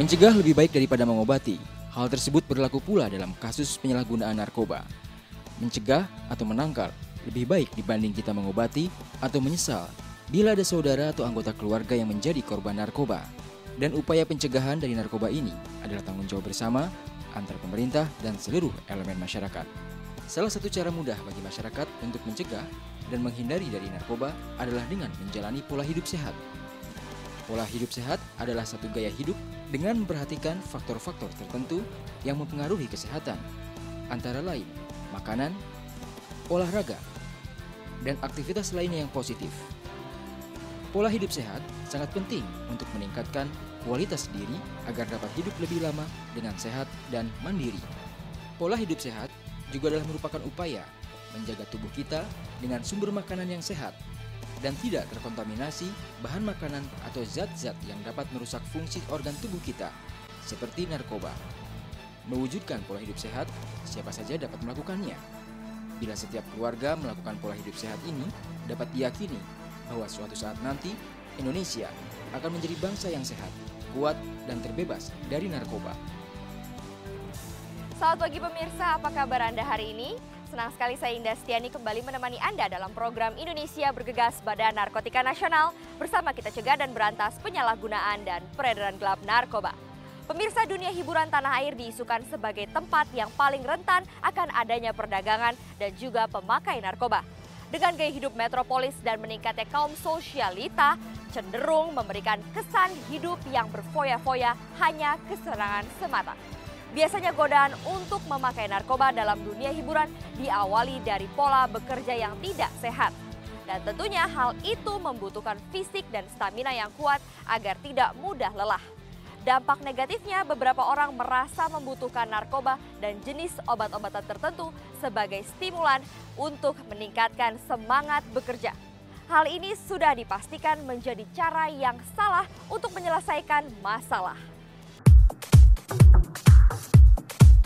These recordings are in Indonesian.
Mencegah lebih baik daripada mengobati. Hal tersebut berlaku pula dalam kasus penyalahgunaan narkoba. Mencegah atau menangkal lebih baik dibanding kita mengobati atau menyesal bila ada saudara atau anggota keluarga yang menjadi korban narkoba. Dan upaya pencegahan dari narkoba ini adalah tanggung jawab bersama antara pemerintah dan seluruh elemen masyarakat. Salah satu cara mudah bagi masyarakat untuk mencegah dan menghindari dari narkoba adalah dengan menjalani pola hidup sehat. Pola hidup sehat adalah satu gaya hidup dengan memperhatikan faktor-faktor tertentu yang mempengaruhi kesehatan, antara lain makanan, olahraga, dan aktivitas lainnya yang positif. Pola hidup sehat sangat penting untuk meningkatkan kualitas diri agar dapat hidup lebih lama dengan sehat dan mandiri. Pola hidup sehat juga adalah merupakan upaya menjaga tubuh kita dengan sumber makanan yang sehat dan tidak terkontaminasi bahan makanan atau zat-zat yang dapat merusak fungsi organ tubuh kita, seperti narkoba. Mewujudkan pola hidup sehat, siapa saja dapat melakukannya. Bila setiap keluarga melakukan pola hidup sehat ini, dapat diyakini bahwa suatu saat nanti Indonesia akan menjadi bangsa yang sehat, kuat, dan terbebas dari narkoba. Selamat pagi pemirsa, apa kabar Anda hari ini? Senang sekali saya Indah Setiani kembali menemani Anda dalam program Indonesia Bergegas Badan Narkotika Nasional bersama kita cegah dan berantas penyalahgunaan dan peredaran gelap narkoba. Pemirsa, dunia hiburan tanah air diisukan sebagai tempat yang paling rentan akan adanya perdagangan dan juga pemakai narkoba. Dengan gaya hidup metropolis dan meningkatnya kaum sosialita, cenderung memberikan kesan hidup yang berfoya-foya hanya kesenangan semata. Biasanya godaan untuk memakai narkoba dalam dunia hiburan diawali dari pola bekerja yang tidak sehat. Dan tentunya hal itu membutuhkan fisik dan stamina yang kuat agar tidak mudah lelah. Dampak negatifnya, beberapa orang merasa membutuhkan narkoba dan jenis obat-obatan tertentu sebagai stimulan untuk meningkatkan semangat bekerja. Hal ini sudah dipastikan menjadi cara yang salah untuk menyelesaikan masalah.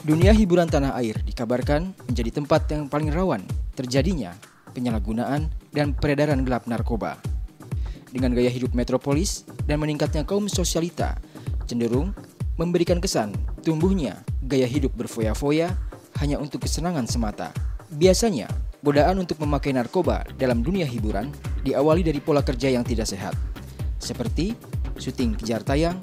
Dunia hiburan tanah air dikabarkan menjadi tempat yang paling rawan terjadinya penyalahgunaan dan peredaran gelap narkoba. Dengan gaya hidup metropolis dan meningkatnya kaum sosialita, cenderung memberikan kesan tumbuhnya gaya hidup berfoya-foya hanya untuk kesenangan semata. Biasanya, godaan untuk memakai narkoba dalam dunia hiburan diawali dari pola kerja yang tidak sehat, seperti syuting kejar tayang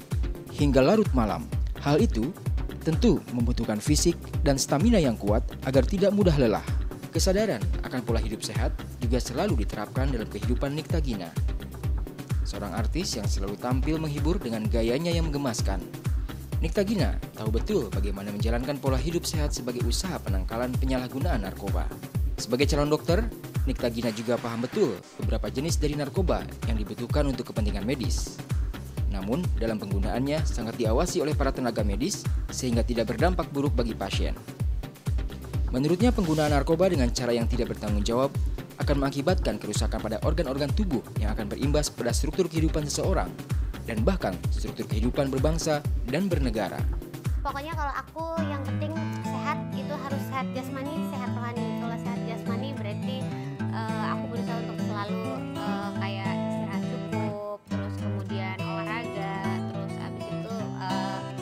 hingga larut malam. Hal itu tentu membutuhkan fisik dan stamina yang kuat agar tidak mudah lelah. Kesadaran akan pola hidup sehat juga selalu diterapkan dalam kehidupan Nikta Gina, seorang artis yang selalu tampil menghibur dengan gayanya yang menggemaskan. Nikta Gina tahu betul bagaimana menjalankan pola hidup sehat sebagai usaha penangkalan penyalahgunaan narkoba. Sebagai calon dokter, Nikta Gina juga paham betul beberapa jenis dari narkoba yang dibutuhkan untuk kepentingan medis. Namun, dalam penggunaannya sangat diawasi oleh para tenaga medis sehingga tidak berdampak buruk bagi pasien. Menurutnya, penggunaan narkoba dengan cara yang tidak bertanggung jawab akan mengakibatkan kerusakan pada organ-organ tubuh yang akan berimbas pada struktur kehidupan seseorang dan bahkan struktur kehidupan berbangsa dan bernegara. Pokoknya kalau aku yang penting sehat, itu harus sehat jasmani, sehat rohani. Kalau sehat jasmani berarti aku berusaha untuk selalu kayak istirahat cukup, terus kemudian olahraga, terus abis itu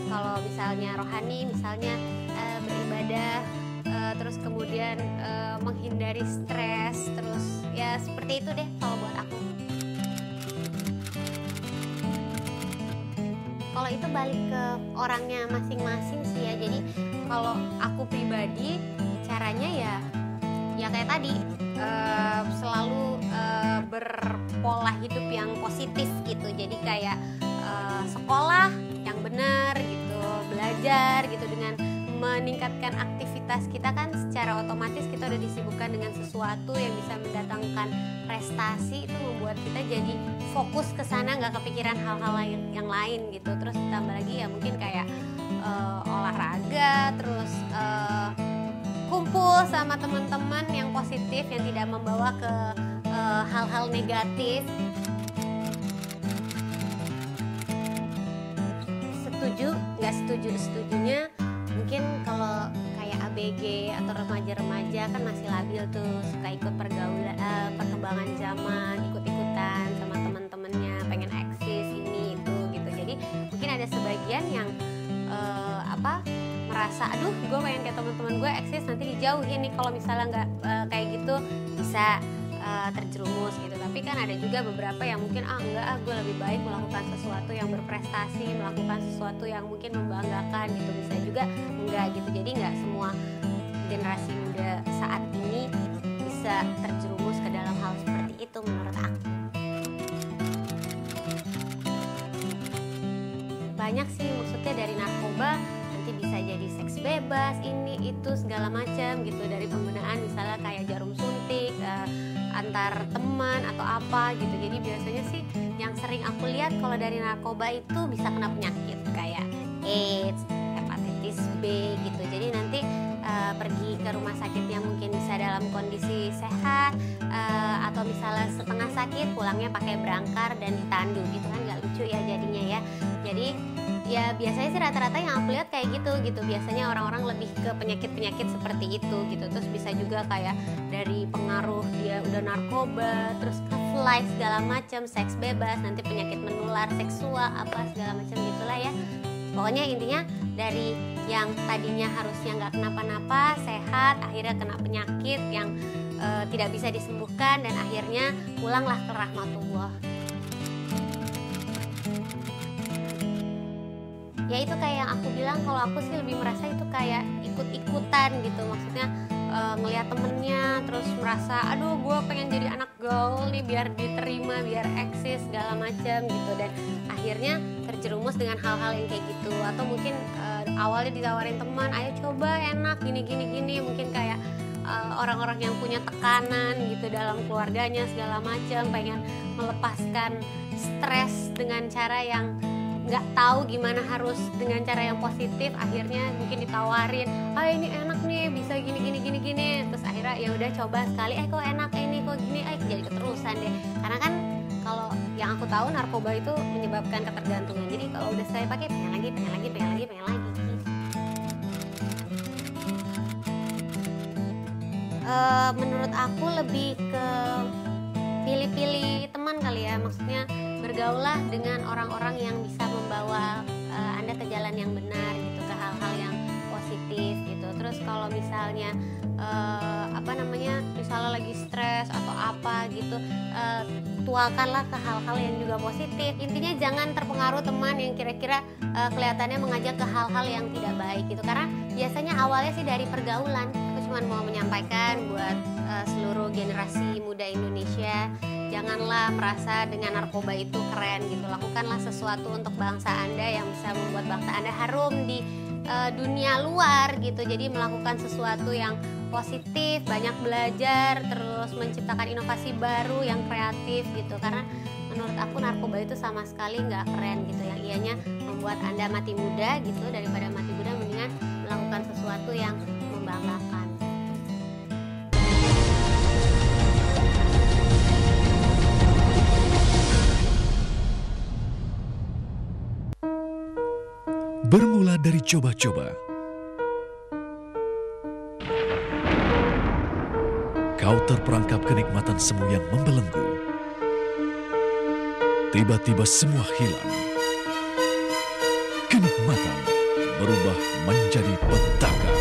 kalau misalnya rohani, misalnya beribadah, terus kemudian menghindari stres, terus ya seperti itu deh kalau buat aku. Kalau itu balik ke orangnya masing-masing sih ya. Jadi kalau aku pribadi caranya ya kayak tadi selalu berpola hidup yang positif gitu. Jadi kayak sekolah yang benar gitu, belajar gitu, dengan meningkatkan aktivitas kita kan secara otomatis kita udah disibukkan dengan sesuatu yang bisa mendatangkan prestasi, itu membuat kita jadi fokus ke sana, nggak kepikiran hal-hal yang lain gitu. Terus ditambah lagi ya mungkin kayak olahraga, terus kumpul sama teman-teman yang positif yang tidak membawa ke hal-hal negatif. Setuju nggak setujunya mungkin kalau kayak ABG atau remaja-remaja kan masih labil tuh, suka ikut perkembangan zaman, ikut-ikutan sama teman-temannya, pengen eksis ini itu gitu. Jadi mungkin ada sebagian yang merasa aduh gue pengen kayak teman-teman gue eksis, nanti dijauhin nih kalau misalnya nggak kayak gitu bisa terjerumus gitu. Tapi kan ada juga beberapa yang mungkin gue lebih baik melakukan sesuatu yang berprestasi, melakukan sesuatu yang mungkin membanggakan gitu, bisa juga enggak gitu. Jadi nggak semua generasi muda saat ini bisa terjerumus ke dalam hal seperti itu menurut aku. Banyak sih maksudnya dari narkoba nanti bisa jadi seks bebas, ini itu segala macam gitu, dari penggunaan misalnya kayak jarum suntik antar teman atau apa gitu. Jadi biasanya sih yang sering aku lihat kalau dari narkoba itu bisa kena penyakit kayak AIDS, hepatitis B gitu. Jadi nanti pergi ke rumah sakit yang mungkin bisa dalam kondisi sehat atau misalnya setengah sakit pulangnya pakai berangkar dan ditandu gitu kan, nggak lucu ya jadinya ya. Jadi ya biasanya sih rata-rata yang aku lihat kayak gitu. Biasanya orang-orang lebih ke penyakit-penyakit seperti itu gitu. Terus bisa juga kayak dari pengaruh dia udah narkoba, terus life segala macam, seks bebas, nanti penyakit menular seksual apa segala macam gitulah ya. Pokoknya intinya dari yang tadinya harusnya nggak kenapa-napa, sehat, akhirnya kena penyakit yang tidak bisa disembuhkan dan akhirnya pulanglah ke rahmatullah. Ya itu kayak yang aku bilang, kalau aku sih lebih merasa itu kayak ikut-ikutan gitu, maksudnya ngelihat temennya terus merasa aduh gue pengen jadi anak gaul nih biar diterima, biar eksis segala macam gitu, dan akhirnya terjerumus dengan hal-hal yang kayak gitu. Atau mungkin awalnya ditawarin teman, ayo coba enak gini, mungkin kayak orang-orang yang punya tekanan gitu dalam keluarganya segala macam, pengen melepaskan stres dengan cara yang nggak tahu gimana harus dengan cara yang positif, akhirnya mungkin ditawarin, ini enak nih bisa gini, terus akhirnya ya udah coba sekali, kok enak ini kok gini, jadi keterusan deh. Karena kan kalau yang aku tahu narkoba itu menyebabkan ketergantungan, jadi kalau udah saya pakai pengen lagi. Menurut aku lebih ke pilih-pilih teman kali ya, maksudnya bergaulah dengan orang-orang yang bisa membawa Anda ke jalan yang benar gitu, ke hal-hal yang positif gitu. Terus kalau misalnya misalnya lagi stres atau apa gitu, tuakanlah ke hal-hal yang juga positif. Intinya jangan terpengaruh teman yang kira-kira kelihatannya mengajak ke hal-hal yang tidak baik gitu, karena biasanya awalnya sih dari pergaulan. Aku cuma mau menyampaikan buat seluruh generasi muda Indonesia, janganlah merasa dengan narkoba itu keren gitu. Lakukanlah sesuatu untuk bangsa Anda yang bisa membuat bangsa Anda harum di dunia luar gitu. Jadi melakukan sesuatu yang positif, banyak belajar, terus menciptakan inovasi baru yang kreatif gitu. Karena menurut aku narkoba itu sama sekali nggak keren gitu, yang ianya membuat Anda mati muda gitu. Daripada mati muda mendingan melakukan sesuatu yang membanggakan. Bermula dari coba-coba, kau terperangkap kenikmatan semu yang membelenggu. Tiba-tiba semua hilang. Kenikmatan berubah menjadi petaka.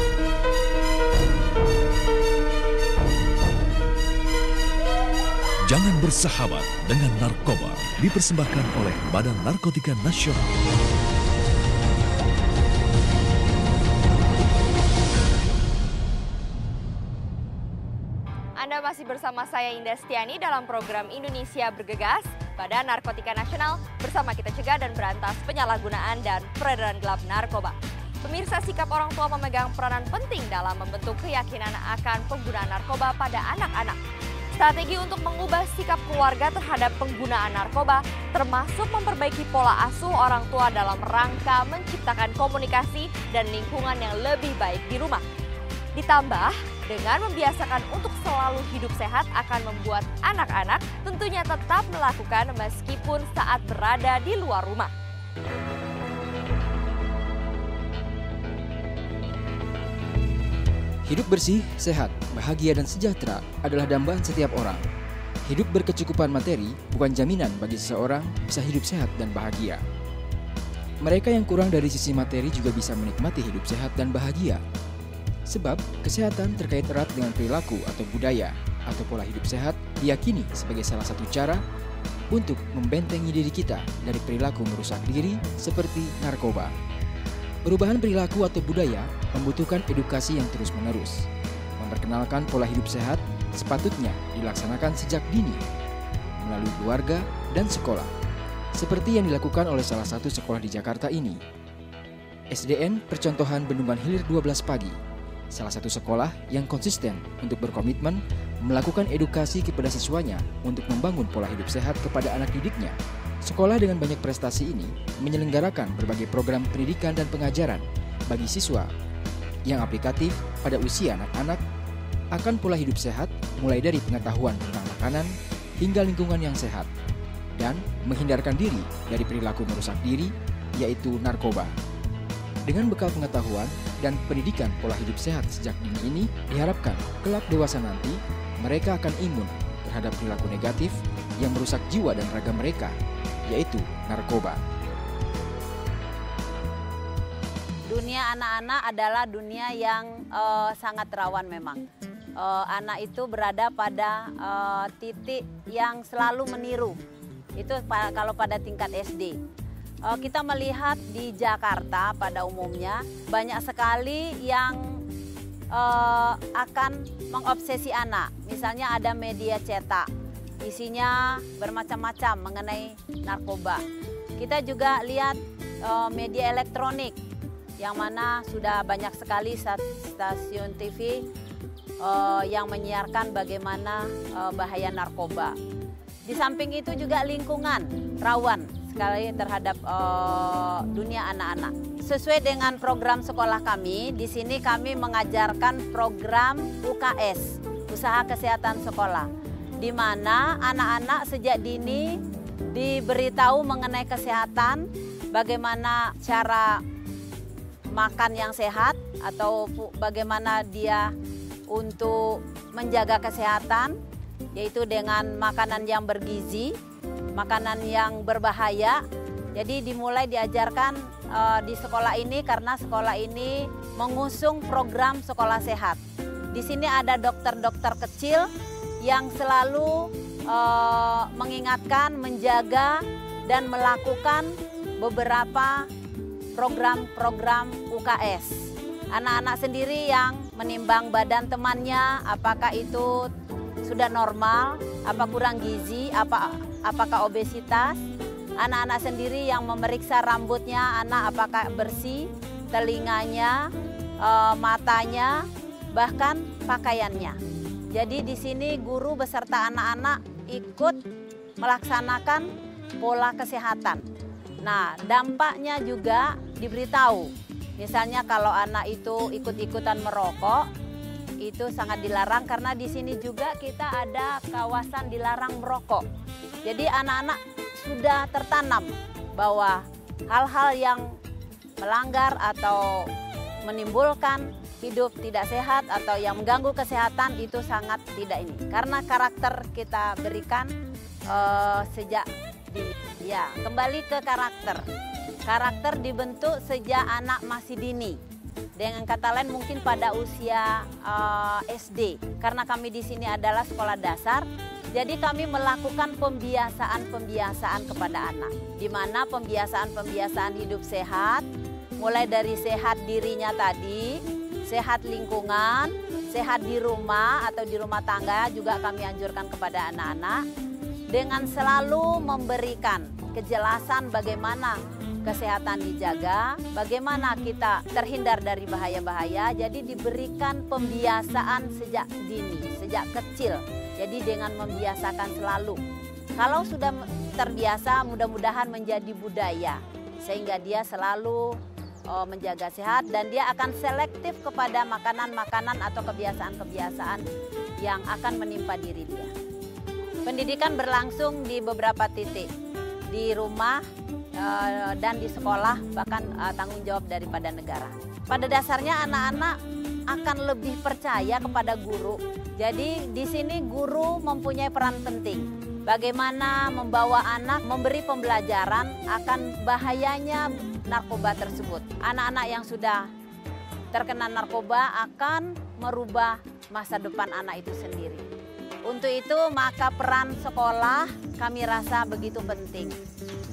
Jangan bersahabat dengan narkoba. Dipersembahkan oleh Badan Narkotika Nasional. Anda masih bersama saya Indah Stiani dalam program Indonesia Bergegas, Badan Narkotika Nasional, bersama kita cegah dan berantas penyalahgunaan dan peredaran gelap narkoba. Pemirsa, sikap orang tua memegang peranan penting dalam membentuk keyakinan akan penggunaan narkoba pada anak-anak. Strategi untuk mengubah sikap keluarga terhadap penggunaan narkoba termasuk memperbaiki pola asuh orang tua dalam rangka menciptakan komunikasi dan lingkungan yang lebih baik di rumah. Ditambah dengan membiasakan untuk selalu hidup sehat akan membuat anak-anak tentunya tetap melakukan meskipun saat berada di luar rumah. Hidup bersih, sehat, bahagia dan sejahtera adalah dambaan setiap orang. Hidup berkecukupan materi bukan jaminan bagi seseorang bisa hidup sehat dan bahagia. Mereka yang kurang dari sisi materi juga bisa menikmati hidup sehat dan bahagia. Sebab kesehatan terkait erat dengan perilaku atau budaya atau pola hidup sehat diyakini sebagai salah satu cara untuk membentengi diri kita dari perilaku merusak diri seperti narkoba. Perubahan perilaku atau budaya membutuhkan edukasi yang terus-menerus. Memperkenalkan pola hidup sehat sepatutnya dilaksanakan sejak dini melalui keluarga dan sekolah, seperti yang dilakukan oleh salah satu sekolah di Jakarta ini. SDN Percontohan Bendungan Hilir 12 Pagi, salah satu sekolah yang konsisten untuk berkomitmen melakukan edukasi kepada siswanya untuk membangun pola hidup sehat kepada anak didiknya. Sekolah dengan banyak prestasi ini menyelenggarakan berbagai program pendidikan dan pengajaran bagi siswa yang aplikatif pada usia anak-anak akan pola hidup sehat, mulai dari pengetahuan tentang makanan hingga lingkungan yang sehat, dan menghindarkan diri dari perilaku merusak diri, yaitu narkoba. Dengan bekal pengetahuan dan pendidikan pola hidup sehat sejak dini ini, diharapkan kelak dewasa nanti mereka akan imun terhadap perilaku negatif yang merusak jiwa dan raga mereka, yaitu narkoba. Dunia anak-anak adalah dunia yang sangat rawan memang. Anak itu berada pada titik yang selalu meniru. Itu kalau pada tingkat SD. Kita melihat di Jakarta pada umumnya banyak sekali yang akan mengobsesi anak. Misalnya ada media cetak, isinya bermacam-macam mengenai narkoba. Kita juga lihat media elektronik, yang mana sudah banyak sekali stasiun TV yang menyiarkan bagaimana bahaya narkoba. Di samping itu juga lingkungan rawan sekali terhadap dunia anak-anak. Sesuai dengan program sekolah kami, di sini kami mengajarkan program UKS, Usaha Kesehatan Sekolah, di mana anak-anak sejak dini diberitahu mengenai kesehatan, bagaimana cara makan yang sehat atau bagaimana dia untuk menjaga kesehatan, yaitu dengan makanan yang bergizi, makanan yang berbahaya. Jadi dimulai diajarkan di sekolah ini karena sekolah ini mengusung program sekolah sehat. Di sini ada dokter-dokter kecil yang selalu mengingatkan, menjaga, dan melakukan beberapa program-program UKS. Anak-anak sendiri yang menimbang badan temannya, apakah itu sudah normal, apa kurang gizi, apakah obesitas. Anak-anak sendiri yang memeriksa rambutnya, anak apakah bersih, telinganya, matanya, bahkan pakaiannya. Jadi di sini guru beserta anak-anak ikut melaksanakan pola kesehatan. Nah, dampaknya juga diberitahu. Misalnya kalau anak itu ikut-ikutan merokok, itu sangat dilarang karena di sini juga kita ada kawasan dilarang merokok. Jadi anak-anak sudah tertanam bahwa hal-hal yang melanggar atau menimbulkan hidup tidak sehat atau yang mengganggu kesehatan itu sangat tidak ini. Karena karakter kita berikan sejak dini. Ya, kembali ke karakter. Karakter dibentuk sejak anak masih dini. Dengan kata lain mungkin pada usia SD. Karena kami di sini adalah sekolah dasar, jadi kami melakukan pembiasaan-pembiasaan kepada anak. Di mana pembiasaan-pembiasaan hidup sehat, mulai dari sehat dirinya tadi, sehat lingkungan, sehat di rumah atau di rumah tangga juga kami anjurkan kepada anak-anak. Dengan selalu memberikan kejelasan bagaimana kesehatan dijaga, bagaimana kita terhindar dari bahaya-bahaya. Jadi diberikan pembiasaan sejak dini, sejak kecil. Jadi dengan membiasakan selalu. Kalau sudah terbiasa, mudah-mudahan menjadi budaya. Sehingga dia selalu menjaga sehat dan dia akan selektif kepada makanan-makanan atau kebiasaan-kebiasaan yang akan menimpa diri dia. Pendidikan berlangsung di beberapa titik. Di rumah, dan di sekolah, bahkan tanggung jawab daripada negara. Pada dasarnya anak-anak akan lebih percaya kepada guru. Jadi di sini guru mempunyai peran penting. Bagaimana membawa anak memberi pembelajaran akan bahayanya narkoba tersebut. Anak-anak yang sudah terkena narkoba akan merubah masa depan anak itu sendiri. Untuk itu maka peran sekolah kami rasa begitu penting.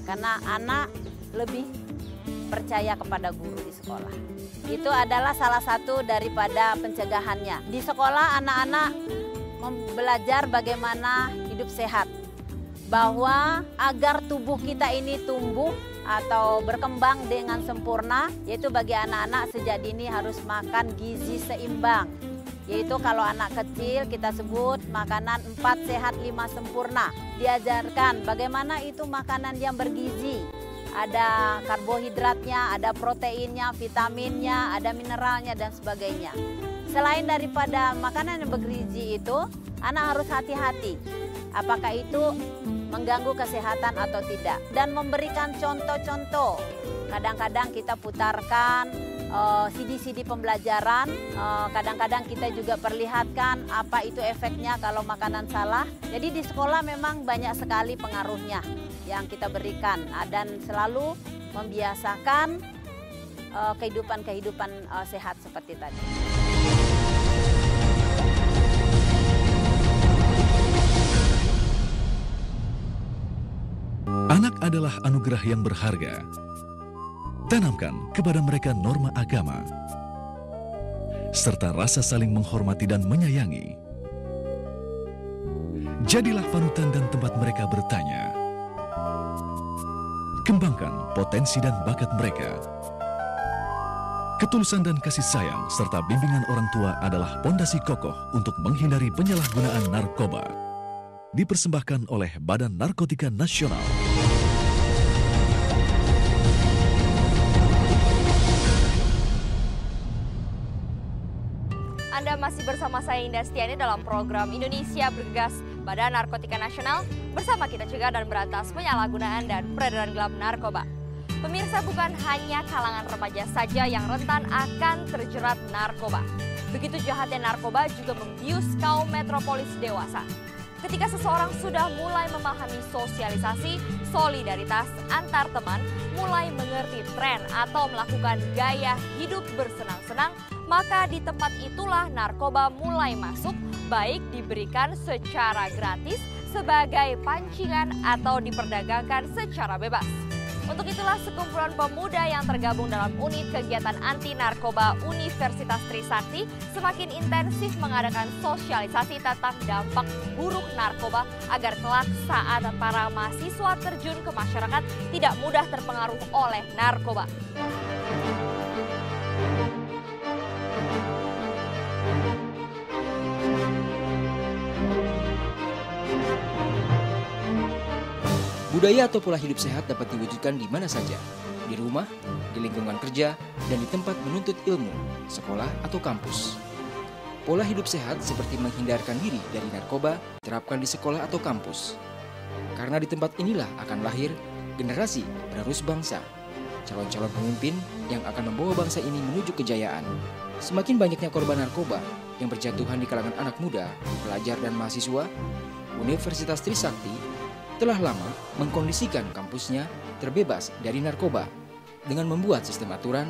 Karena anak lebih percaya kepada guru di sekolah. Itu adalah salah satu daripada pencegahannya. Di sekolah anak-anak belajar bagaimana hidup sehat. Bahwa agar tubuh kita ini tumbuh atau berkembang dengan sempurna, yaitu bagi anak-anak sejak dini harus makan gizi seimbang. Yaitu kalau anak kecil kita sebut makanan 4 sehat 5 sempurna. Diajarkan bagaimana itu makanan yang bergizi. Ada karbohidratnya, ada proteinnya, vitaminnya, ada mineralnya dan sebagainya. Selain daripada makanan yang bergizi itu, anak harus hati-hati. Apakah itu mengganggu kesehatan atau tidak. Dan memberikan contoh-contoh. Kadang-kadang kita putarkan CD-CD pembelajaran, kadang-kadang kita juga perlihatkan apa itu efeknya kalau makanan salah. Jadi di sekolah memang banyak sekali pengaruhnya yang kita berikan dan selalu membiasakan kehidupan sehat seperti tadi. Anak adalah anugerah yang berharga. Tanamkan kepada mereka norma agama, serta rasa saling menghormati dan menyayangi. Jadilah panutan dan tempat mereka bertanya. Kembangkan potensi dan bakat mereka. Ketulusan dan kasih sayang serta bimbingan orang tua adalah pondasi kokoh untuk menghindari penyalahgunaan narkoba. Dipersembahkan oleh Badan Narkotika Nasional. Anda masih bersama saya Indah Stiani dalam program Indonesia Bergegas Badan Narkotika Nasional. Bersama kita cegah dan berantas penyalahgunaan dan peredaran gelap narkoba. Pemirsa, bukan hanya kalangan remaja saja yang rentan akan terjerat narkoba. Begitu jahatnya narkoba juga membius kaum metropolis dewasa. Ketika seseorang sudah mulai memahami sosialisasi, solidaritas antar teman, mulai mengerti tren atau melakukan gaya hidup bersenang-senang, maka di tempat itulah narkoba mulai masuk, baik diberikan secara gratis sebagai pancingan atau diperdagangkan secara bebas. Untuk itulah sekumpulan pemuda yang tergabung dalam unit kegiatan anti narkoba Universitas Trisakti semakin intensif mengadakan sosialisasi tentang dampak buruk narkoba agar kelak saat para mahasiswa terjun ke masyarakat tidak mudah terpengaruh oleh narkoba. Budaya atau pola hidup sehat dapat diwujudkan di mana saja, di rumah, di lingkungan kerja, dan di tempat menuntut ilmu, sekolah atau kampus. Pola hidup sehat seperti menghindarkan diri dari narkoba diterapkan di sekolah atau kampus. Karena di tempat inilah akan lahir generasi penerus bangsa, calon-calon pemimpin yang akan membawa bangsa ini menuju kejayaan. Semakin banyaknya korban narkoba yang berjatuhan di kalangan anak muda, pelajar dan mahasiswa, Universitas Trisakti telah lama mengkondisikan kampusnya terbebas dari narkoba dengan membuat sistem aturan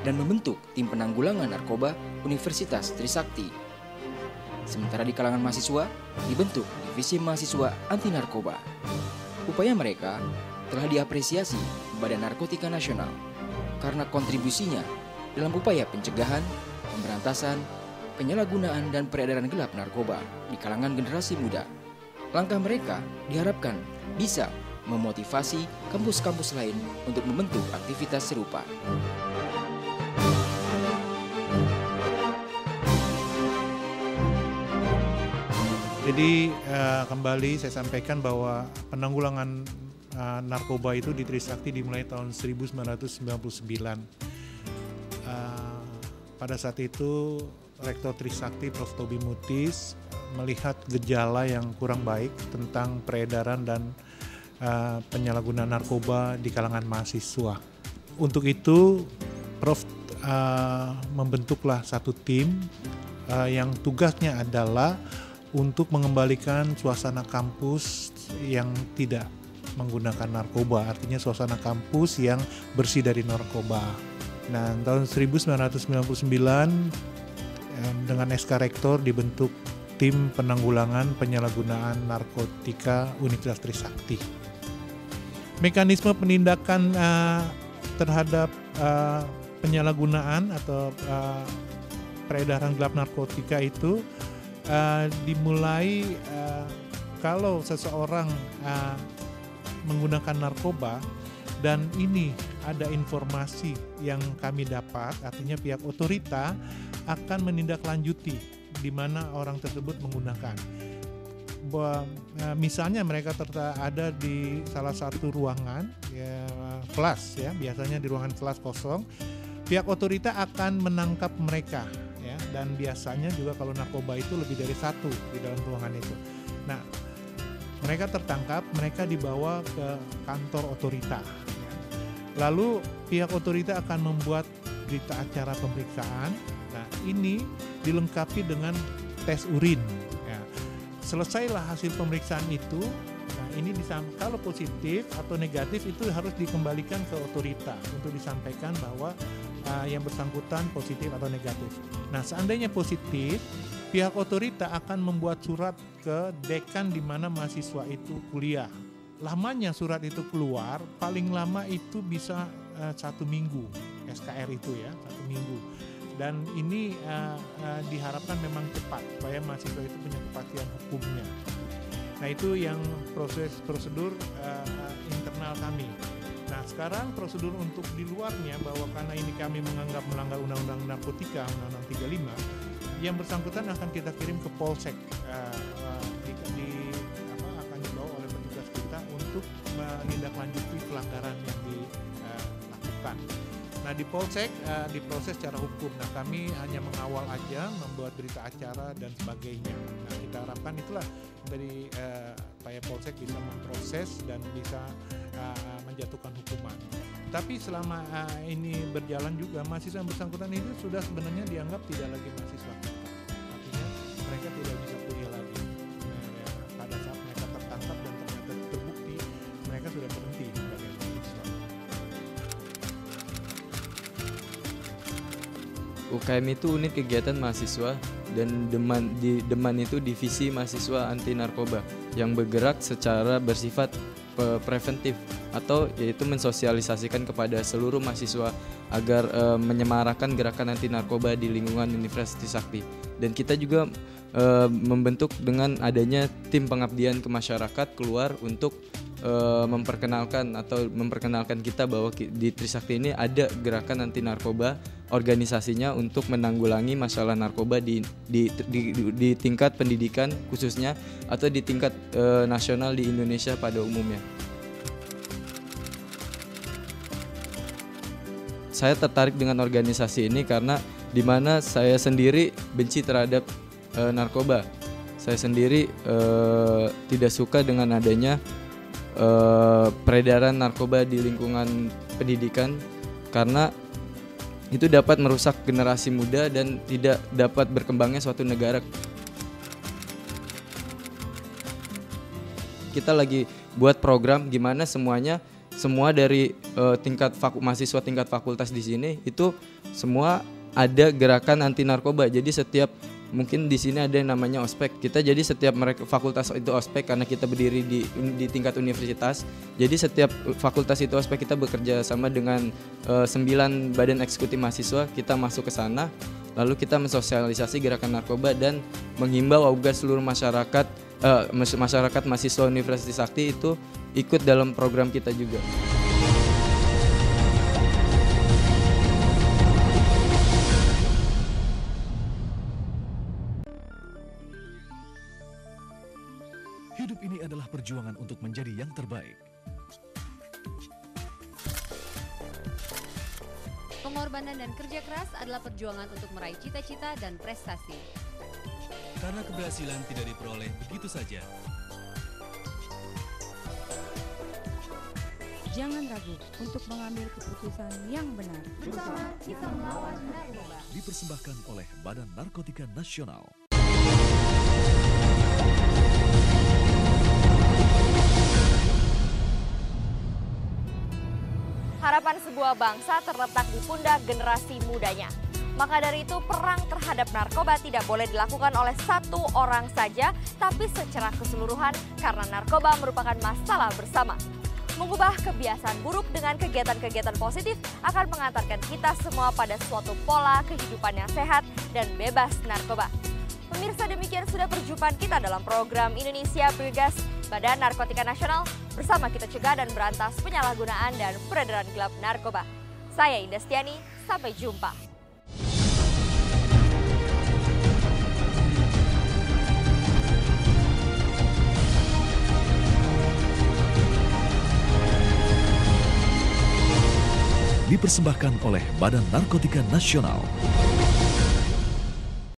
dan membentuk tim penanggulangan narkoba Universitas Trisakti. Sementara di kalangan mahasiswa dibentuk divisi mahasiswa anti narkoba. Upaya mereka telah diapresiasi Badan Narkotika Nasional karena kontribusinya dalam upaya pencegahan, pemberantasan, penyalahgunaan dan peredaran gelap narkoba di kalangan generasi muda. Langkah mereka diharapkan bisa memotivasi kampus-kampus lain untuk membentuk aktivitas serupa. Jadi kembali saya sampaikan bahwa penanggulangan narkoba itu di Trisakti dimulai tahun 1999. Pada saat itu Rektor Trisakti Prof. Tobi Mutis melihat gejala yang kurang baik tentang peredaran dan penyalahgunaan narkoba di kalangan mahasiswa. Untuk itu Prof. Membentuklah satu tim yang tugasnya adalah untuk mengembalikan suasana kampus yang tidak menggunakan narkoba, artinya suasana kampus yang bersih dari narkoba. Nah, tahun 1999 dengan SK Rektor dibentuk Tim Penanggulangan Penyalahgunaan Narkotika Universitas Trisakti. Mekanisme penindakan terhadap penyalahgunaan atau peredaran gelap narkotika itu dimulai kalau seseorang menggunakan narkoba dan ini ada informasi yang kami dapat, artinya pihak otorita akan menindaklanjuti di mana orang tersebut menggunakan. Misalnya mereka ada di salah satu ruangan ya, kelas ya, biasanya di ruangan kelas kosong, pihak otorita akan menangkap mereka ya, dan biasanya juga kalau narkoba itu lebih dari satu di dalam ruangan itu. Nah, mereka tertangkap, mereka dibawa ke kantor otorita ya. Lalu pihak otorita akan membuat berita acara pemeriksaan. Nah, ini dilengkapi dengan tes urin. Selesailah hasil pemeriksaan itu, nah ini kalau positif atau negatif itu harus dikembalikan ke otorita untuk disampaikan bahwa yang bersangkutan positif atau negatif. Nah, seandainya positif, pihak otorita akan membuat surat ke dekan di mana mahasiswa itu kuliah. Lamanya surat itu keluar, paling lama itu bisa 1 minggu, SKR itu ya, 1 minggu. Dan ini diharapkan memang cepat supaya mahasiswa itu punya kepastian hukumnya. Nah, itu yang prosedur internal kami. Nah, sekarang prosedur untuk di luarnya, bahwa karena ini kami menganggap melanggar Undang-Undang Narkotika, Undang-Undang 35, yang bersangkutan akan kita kirim ke Polsek, akan dibawa oleh petugas kita untuk menindaklanjuti pelanggaran yang dilakukan. Nah, di Polsek diproses secara hukum. Nah, kami hanya mengawal aja, membuat berita acara dan sebagainya. Nah, kita harapkan itulah dari supaya Polsek bisa memproses dan bisa menjatuhkan hukuman. Tapi selama ini berjalan juga, mahasiswa yang bersangkutan itu sudah sebenarnya dianggap tidak lagi mahasiswa kita. Artinya mereka tidak bisa kuliah lagi. Pada saat mereka tertangkap dan ternyata terbukti, mereka sudah berhenti sebagai mahasiswa. UKM itu unit kegiatan mahasiswa, dan Deman itu divisi mahasiswa anti narkoba yang bergerak secara bersifat preventif, atau yaitu mensosialisasikan kepada seluruh mahasiswa agar menyemarakan gerakan anti narkoba di lingkungan Universitas Trisakti. Dan kita juga membentuk dengan adanya tim pengabdian ke masyarakat keluar untuk memperkenalkan kita bahwa di Trisakti ini ada gerakan anti narkoba, organisasinya untuk menanggulangi masalah narkoba di tingkat pendidikan khususnya, atau di tingkat nasional di Indonesia pada umumnya. Saya tertarik dengan organisasi ini karena di mana saya sendiri benci terhadap narkoba. Saya sendiri tidak suka dengan adanya peredaran narkoba di lingkungan pendidikan, karena itu dapat merusak generasi muda dan tidak dapat berkembangnya suatu negara. Kita lagi buat program gimana semua dari mahasiswa tingkat fakultas di sini itu semua ada gerakan anti narkoba. Jadi setiap mungkin di sini ada yang namanya ospek. Kita jadi setiap fakultas itu ospek karena kita berdiri di tingkat universitas. Jadi setiap fakultas itu ospek, kita bekerja sama dengan 9 badan eksekutif mahasiswa. Kita masuk ke sana, lalu kita mensosialisasi gerakan narkoba dan menghimbau agar seluruh masyarakat mahasiswa Universitas Trisakti itu ikut dalam program kita juga. Hidup ini adalah perjuangan untuk menjadi yang terbaik. Pengorbanan dan kerja keras adalah perjuangan untuk meraih cita-cita dan prestasi. Karena keberhasilan tidak diperoleh begitu saja. Jangan ragu untuk mengambil keputusan yang benar. Bersama kita melawan narkoba. Dipersembahkan oleh Badan Narkotika Nasional. Harapan sebuah bangsa terletak di pundak generasi mudanya. Maka dari itu perang terhadap narkoba tidak boleh dilakukan oleh satu orang saja, tapi secara keseluruhan karena narkoba merupakan masalah bersama. Mengubah kebiasaan buruk dengan kegiatan-kegiatan positif akan mengantarkan kita semua pada suatu pola kehidupan yang sehat dan bebas narkoba. Pemirsa, demikian sudah perjumpaan kita dalam program Indonesia Bergegas Badan Narkotika Nasional. Bersama kita cegah dan berantas penyalahgunaan dan peredaran gelap narkoba. Saya Indah Stiani, sampai jumpa. Dipersembahkan oleh Badan Narkotika Nasional.